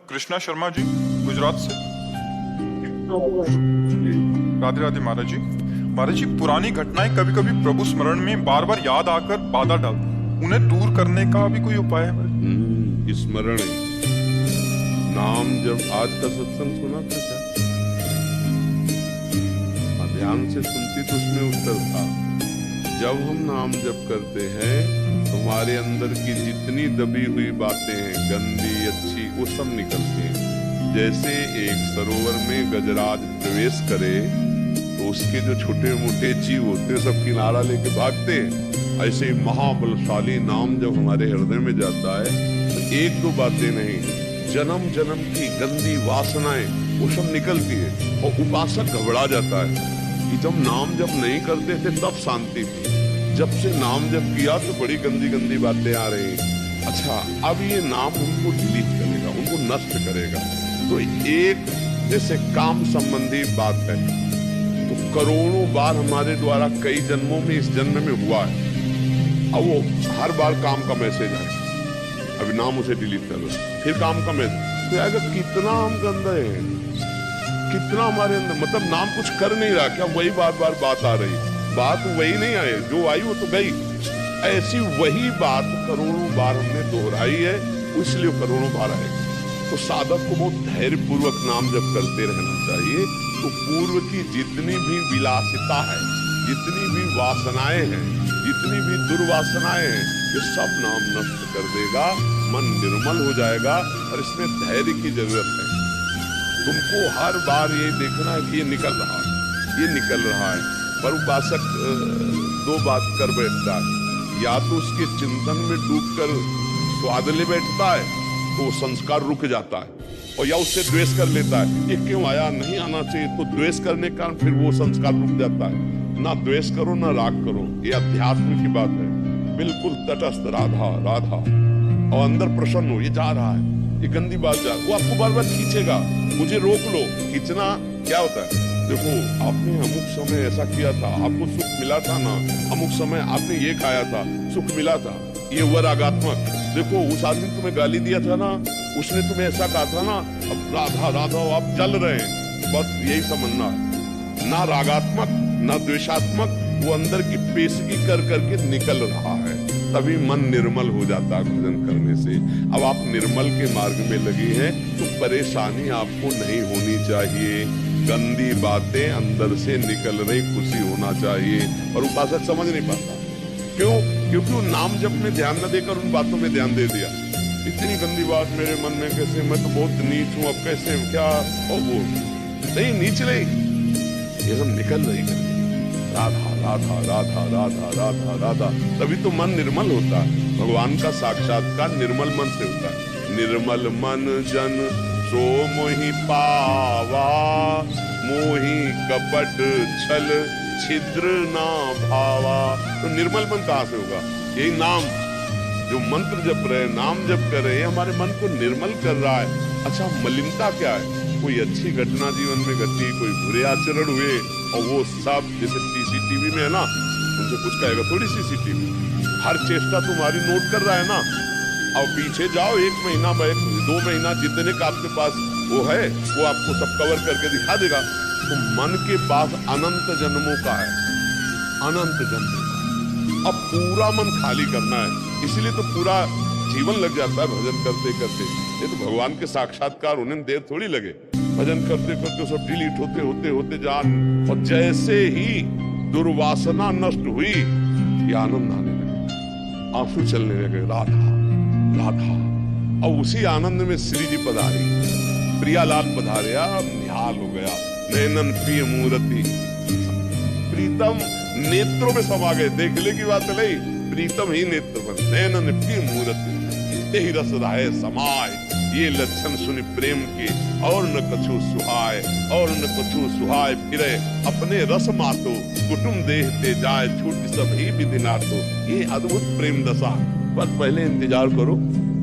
कृष्णा शर्मा जी, गुजरात से। राधे राधे महाराज जी। महाराज जी, पुरानी घटनाएं कभी कभी प्रभु स्मरण में बार बार याद आकर बाधा डालती, उन्हें दूर करने का भी कोई उपाय है? स्मरण नाम जब आज का सत्संग सुना था क्या? ध्यान से सुनती तो उसमें उत्तर था। जब हम नाम जप करते हैं हमारे अंदर की जितनी दबी हुई बातें हैं, गंदी अच्छी, वो सब निकलती हैं। जैसे एक सरोवर में गजराज प्रवेश करे तो उसके जो छोटे मोटे जीव होते हैं सब किनारा लेके भागते हैं, ऐसे महाबलशाली नाम जब हमारे हृदय में जाता है तो एक दो बातें नहीं, जन्म जन्म की गंदी वासनाएं वो सब निकलती है और उपासक घबरा जाता है कि जब नाम जप नहीं करते थे तब शांति थी, जब से नाम जप किया तो बड़ी गंदी गंदी बातें आ रही। अच्छा, अब ये नाम उनको डिलीट करेगा, उनको नष्ट करेगा। तो एक जैसे काम संबंधी बात है तो करोड़ों बार हमारे द्वारा कई जन्मों में इस जन्म में हुआ है, अब वो हर बार काम का मैसेज आए, अभी नाम उसे डिलीट कर दो, फिर काम का मैसेज, तो आएगा कितना हम गंदे हैं, कितना हमारे अंदर, मतलब नाम कुछ कर नहीं रहा, क्या वही बार बार बात आ रही, बात वही नहीं आई, जो आई वो तो गई। ऐसी वही बात करोड़ों बार हमने दोहराई है, इसलिए करोड़ों बार आएगी। तो साधक को बहुत धैर्य पूर्वक नाम जप करते रहना चाहिए। तो पूर्व की जितनी भी विलासिता है, जितनी भी वासनाएं हैं, जितनी भी दुर्वासनाएं हैं, ये सब नाम नष्ट कर देगा, मन निर्मल हो जाएगा। और इसमें धैर्य की जरूरत है। तुमको हर बार ये देखना है कि ये निकल रहा है, ये निकल रहा है। पर उपासक दो बात कर बैठता है, या तो उसके चिंतन में डूबकर स्वाद ले बैठता है तो वो संस्कार रुक जाता है, और या उससे द्वेष कर लेता है, ये क्यों आया, नहीं आना चाहिए, तो द्वेष करने का फिर वो संस्कार रुक जाता है। ना द्वेष करो ना राग करो, ये अध्यात्म की बात है। बिल्कुल तटस्थ राधा राधा, और अंदर प्रसन्न हो, ये जा रहा है, ये गंदी बात जा, वो आपको बार बार खींचेगा, मुझे रोक लो। खींचना क्या होता है, देखो आपने अमुक समय ऐसा किया था, आपको सुख मिला था ना, अमुक समय आपने ये खाया था, सुख मिला था, ये हुआ रागात्मक। देखो उस आदमी तुम्हें गाली दिया था ना, उसने तुम्हें ऐसा कहा था ना, अब राधा राधा आप जल रहे हैं, बस यही समझना है। ना रागात्मक ना द्वेषात्मक, वो अंदर की पेशगी कर करके निकल रहा है, तभी मन निर्मल हो जाता है भजन करने से। अब आप निर्मल के मार्ग में लगी हैं तो परेशानी आपको नहीं होनी चाहिए, गंदी बातें अंदर से निकल रही, खुशी होना चाहिए। और उपासक समझ नहीं पाता, क्यों? क्योंकि वो नाम जप में ध्यान न देकर उन बातों में ध्यान दे दिया। इतनी गंदी बात मेरे मन में कैसे, मैं तो बहुत नीच हूँ, अब कैसे क्या, और वो नहीं नीच नहीं, ये सब निकल रही राधा राधा राधा राधा राधा राधा, तभी तो मन निर्मल होता है। भगवान का साक्षात्कार निर्मल मन से होता है। निर्मल मन जन सो मोहि पावा, मोहि कपट छल छिद्र ना भावा। तो निर्मल मन कहाँ से होगा? यही नाम, जो मंत्र जप रहे, नाम जप कर रहे हैं, हमारे मन को निर्मल कर रहा है। अच्छा, मलिनता क्या है? कोई अच्छी घटना जीवन में घटी, कोई बुरे आचरण हुए, और वो सब जैसे सीसीटीवी में है ना, उनसे कुछ कहेगा थोड़ी, सीसीटीवी हर चेष्टा तुम्हारी नोट कर रहा है ना। अब पीछे जाओ, 1 महीना 2 महीना जितने का आपके पास वो है, वो आपको सब कवर करके दिखा देगा। तो मन के पास अनंत जन्मों का है, अनंत जन्म। अब पूरा मन खाली करना है, इसीलिए तो पूरा जीवन लग जाता है भजन करते करते। ये तो भगवान के साक्षात्कार होने में देर थोड़ी लगे, भजन करते करते सब डिलीट होते होते होते जान। और जैसे ही दुर्वासना नष्ट हुई, ये आनंद आने लगे, आंसू चलने लगे, राधा राधा। और उसी आनंद में श्री जी पधारे, प्रियालाल पधारे, निहाल हो गया, नैनन प्रिय मूर्ति, प्रीतम नेत्रों में समा गए। देखने की बात नहीं, प्रीतम ही नेत्र बन, नैनन प्रिय मूर्ति, यही रस रहे समाय। ये लक्षण सुनि प्रेम के, और न कछु सुहाय, और न कछु सुहाय फिरे, अपने रस मातो कुटुम देहते जाए, छूट सब ही विधि नातो। ये अद्भुत प्रेम दशा, बस पहले इंतजार करो,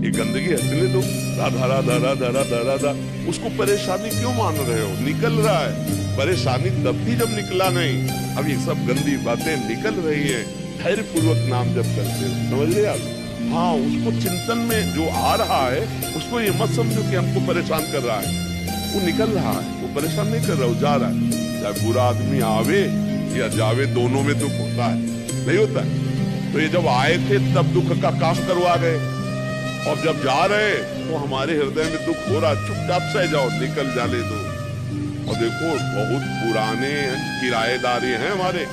ये गंदगी हटने दो। राधा राधा राधा राधा राधा, उसको परेशानी क्यों मान रहे हो? निकल रहा है परेशानी तब भी जब निकला नहीं। अब ये सब गंदी बातें निकल रही है, धैर्य पूर्वक नाम जप करते हो, समझ रहे आप? हाँ, उसको चिंतन में जो आ रहा है उसको ये मत समझो कि हमको परेशान कर रहा है। वो निकल रहा है, वो परेशान नहीं कर रहा, वो जा रहा है। चाहे बुरा आदमी आवे या जावे, दोनों में दुख होता है, नहीं होता है? तो ये जब आए थे तब दुख का काम करवा गए, और जब जा रहे तो हमारे हृदय में दुख हो रहा, चुपचाप से जाओ, निकल जाने दो। और देखो बहुत पुराने किराएदारी हैं हमारे,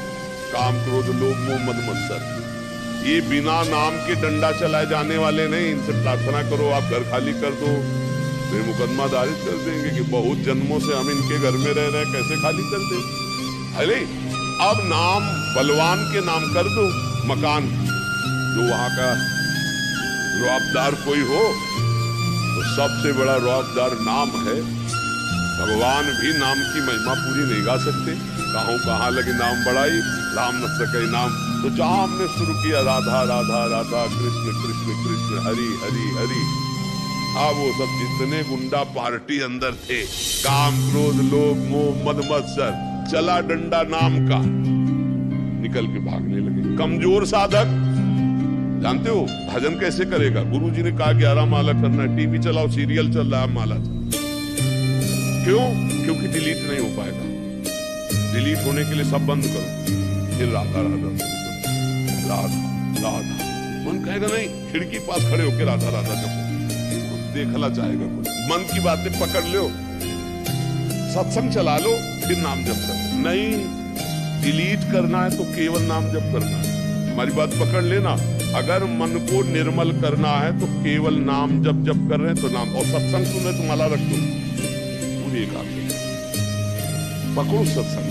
काम क्रोध लोभ मोह मद मत्सर, ये बिना नाम के डंडा चलाए जाने वाले नहीं। इनसे प्रार्थना करो आप घर खाली कर दो, वे मुकदमा दायर कर देंगे कि बहुत जन्मों से हम इनके घर में रह रहे हैं, कैसे खाली कर दे। अरे अब नाम बलवान के नाम कर दो मकान, जो वहां का रुआबदार कोई हो, तो सबसे बड़ा रुआबदार नाम है। भगवान भी नाम की महिमा पूरी नहीं गा सकते, कहाँ लगे नाम बढ़ाई, राम न सके नाम। तो जहां हमने शुरू किया राधा राधा राधा, कृष्ण कृष्ण कृष्ण, हरि हरि हरि, अब वो सब जितने गुंडा पार्टी अंदर थे, काम क्रोध लोभ मोह मद मत्सर, चला डंडा नाम का, निकल के भागने लगे। कमजोर साधक जानते हो भजन कैसे करेगा? गुरुजी ने कहा 11 माला करना है, टीवी चलाओ, सीरियल चल रहा है, माला चल। क्यों? क्योंकि डिलीट नहीं हो पाएगा। डिलीट होने के लिए सब बंद करो, फिर राधा राधा राधा राधा। मन कहेगा नहीं, खिड़की पास खड़े होकर राधा राधा जपो, देखना चाहेगा कुछ। मन की बातें पकड़ लो, सत्संग चला लो, फिर नाम जप कर। नहीं, डिलीट करना है तो केवल नाम जप करना है। हमारी बात पकड़ लेना, अगर मन को निर्मल करना है तो केवल नाम जप जप कर रहे हैं तो नाम, और सत्संग सुन रहे तो माला रख दो, पूरी एक आप पकड़ो सत्संग।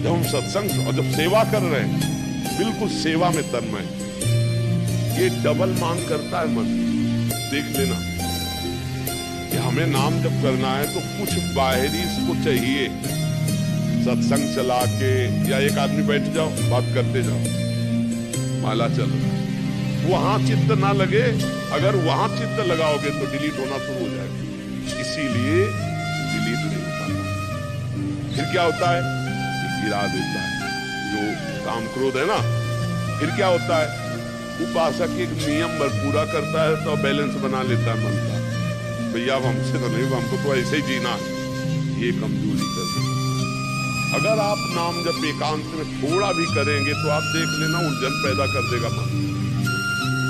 जब हम सत्संग और जब सेवा कर रहे हैं, बिल्कुल सेवा में तन्मय, ये डबल मांग करता है मन। देख लेना कि हमें नाम जब करना है तो कुछ बाहरी इसको चाहिए। सत्संग चला के या एक आदमी बैठ जाओ, बात करते जाओ, माला चल रहा है, वहां चित्त ना लगे। अगर वहां चित्त लगाओगे तो डिलीट होना शुरू हो जाएगा, इसीलिए डिलीट नहीं हो पाता। फिर क्या होता है? गिरा देता है जो काम क्रोध है ना। फिर क्या होता है? उपासक एक नियम पूरा करता है तो बैलेंस बना लेता है मन का, भैया अब हमसे तो नहीं, हमको तो ऐसे ही जीना है, ये कमजोरी कर देता। अगर आप नाम जब एकांत में थोड़ा भी करेंगे तो आप देख लेना उलझन पैदा कर देगा मन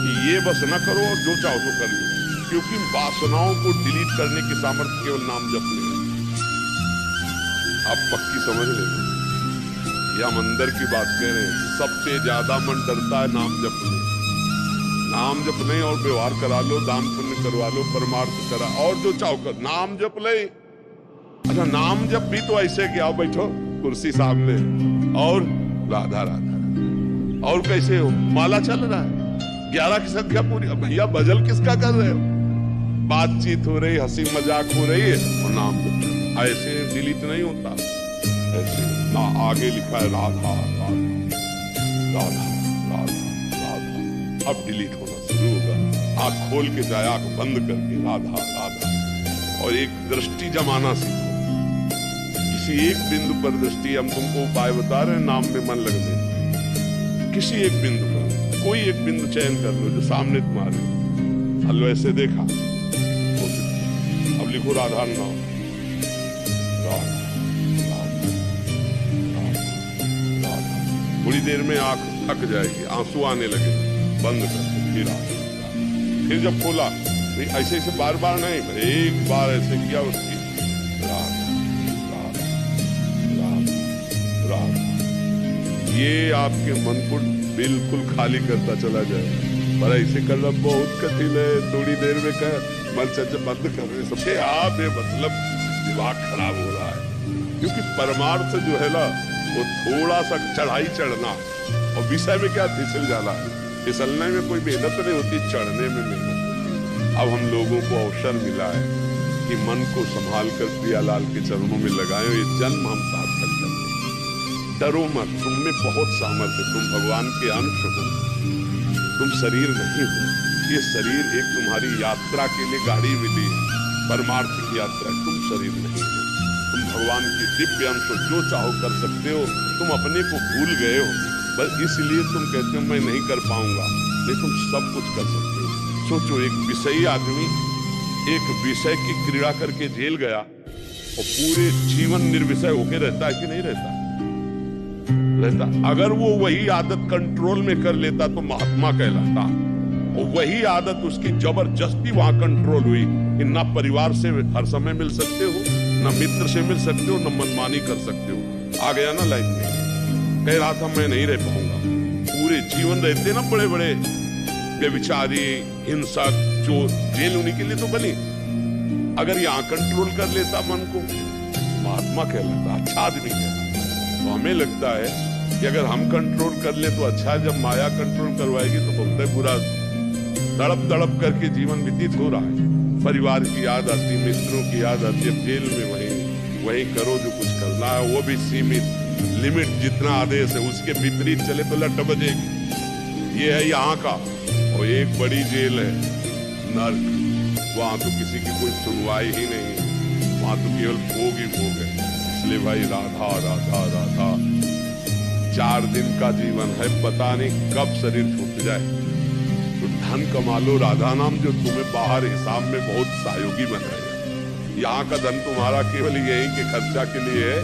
कि ये बस न करो और जो चाहो तो कर लो, क्योंकि वासनाओं को डिलीट करने की सामर्थ्य केवल नाम जप में है। आप पक्की समझ लेना, ये हम अंदर की बात कह रहे हैं। सबसे ज्यादा मन डरता है नाम जप में। नाम जप नहीं और व्यवहार करा लो, दान पुण्य करवा लो, परमार्थ करा, और जो चाहो कर, नाम जप ले। अच्छा, नाम जप भी तो ऐसे कि आओ बैठो कुर्सी सामने और राधा राधा, और कैसे हो? माला चल रहा है, 11 की संख्या पूरी। भैया भजन किसका कर रहे हो? बातचीत हो रही, हंसी मजाक हो रही है और नाम जप। ऐसे डिलीट नहीं होता, ऐसे ना। आगे लिखा है राधा राधा राधा राधा राधा, अब डिलीट होना शुरू होगा। आंख खोल के जाए, आंख बंद करके राधा राधा, और एक दृष्टि जमाना सीखो। किसी एक बिंदु पर दृष्टि, हम तुमको उपाय बता रहे हैं, नाम में मन लगने। किसी एक बिंदु पर, कोई एक बिंदु चयन कर लो जो सामने तुम्हारे, हलो ऐसे देखा, अब लिखो राधा नाम, राधा राधा राधा राधा। थोड़ी देर में आंख थक जाएगी, आंसू आने लगे, बंद कर दो, फिर आंसू। फिर जब खोला, ऐसे ऐसे बार बार नहीं, एक बार ऐसे किया, उसकी ये आपके मन को बिल्कुल खाली करता चला जाए। पर ऐसे करना बहुत कठिन है, थोड़ी देर में कर मन से बंद कर रहे सबसे आप, ये मतलब दिमाग खराब हो रहा है। क्योंकि परमार्थ जो है ना, वो थोड़ा सा चढ़ाई चढ़ना, और विषय में क्या फिसल जाना। फिसलने में कोई मेहनत नहीं होती, चढ़ने में मेहनत। अब हम लोगों को अवसर मिला है कि मन को संभाल कर प्रियालाल के चरणों में लगाए, ये जन्म हम सार्थक कर। डरो मत, तुम में बहुत सामर्थ्य, तुम भगवान के अंश हो, तुम शरीर नहीं हो। ये शरीर एक तुम्हारी यात्रा के लिए गाड़ी मिली, परमार्थ की यात्रा, तुम शरीर नहीं हो, तुम भगवान के दिव्य अंश हो, जो चाहो कर सकते हो। तुम अपने को भूल गए हो, बस इसलिए तुम कहते हो मैं नहीं कर पाऊंगा। नहीं तुम सब कुछ कर सकते हो। सोचो, एक विषयी आदमी एक विषय की क्रीड़ा करके जेल गया और पूरे जीवन निर्विषय होके रहता है कि नहीं रहता? रहता। अगर वो वही आदत कंट्रोल में कर लेता तो महात्मा कहलाता, और वही आदत उसकी जबरदस्ती वहां कंट्रोल हुई कि ना परिवार से हर समय मिल सकते हो, ना मित्र से मिल सकते हो, ना मनमानी कर सकते हो। आ गया ना लाइफ में, कह रहा था मैं नहीं रह पाऊंगा। पूरे जीवन रहते ना बड़े बड़े व्यभिचारी, हिंसक, चोर, जेल उन्हीं के लिए तो बनी। अगर यहाँ कंट्रोल कर लेता मन को, महात्मा कहलाता, अच्छा आदमी कहलाता। तो हमें लगता है कि अगर हम कंट्रोल कर ले तो अच्छा है, जब माया कंट्रोल करवाएगी तो बहुत बुरा। तड़प तड़प करके जीवन व्यतीत हो रहा है, परिवार की याद आती, मित्रों की याद आती है। जेल में वही करो जो कुछ करना है, वो भी सीमित, लिमिट जितना आदेश है उसके विपरीत चले तो लट बजेगी। ये है यहाँ का। और एक बड़ी जेल है नर्क, वहां तो किसी की कोई सुनवाई ही नहीं, वहां तो केवल भोग ही भोग है। इसलिए भाई राधा राधा राधा, 4 दिन का जीवन है, पता नहीं कब शरीर छूट जाए। तो धन कमा लो, राधा नाम जो तुम्हें बाहर हिसाब में बहुत सहयोगी बनाएगा। यहाँ का धन तुम्हारा केवल यही के खर्चा के लिए है,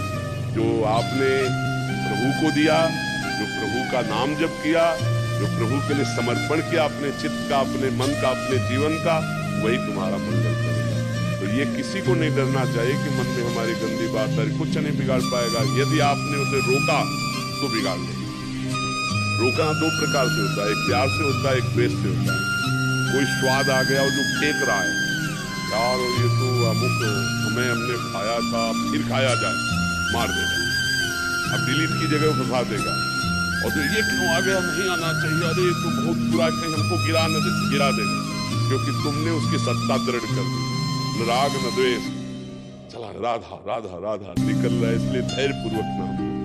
जो आपने प्रभु को दिया, जो प्रभु का नाम जप किया, जो प्रभु के लिए समर्पण किया अपने चित्त का, अपने मन का, अपने जीवन का, वही तुम्हारा मंगल करेगा। तो ये किसी को नहीं डरना चाहिए कि मन में हमारी गंदी बात है, कुछ नहीं बिगाड़ पाएगा। यदि आपने उसे रोका तो बिगाड़ लेगा। रोकना 2 प्रकार से होता है, एक प्यार से होता है, एक द्वेष से होता है। कोई स्वाद आ गया और जो फेंक रहा है, यार ये तो अमुक हमने खाया था, फिर खाया जाए, मार देगा। अब डिलीट की जगह फंसा देगा। और तो ये क्यों आ गया, नहीं आना चाहिए, अरे ये तो बहुत बुरा, कहीं हमको गिरा देगा, क्योंकि तुमने उसकी सत्ता दृढ़ कर दी। न राग न द्वेष, चला राधा राधा राधा निकल रहा है। इसलिए धैर्य पूर्वक नाम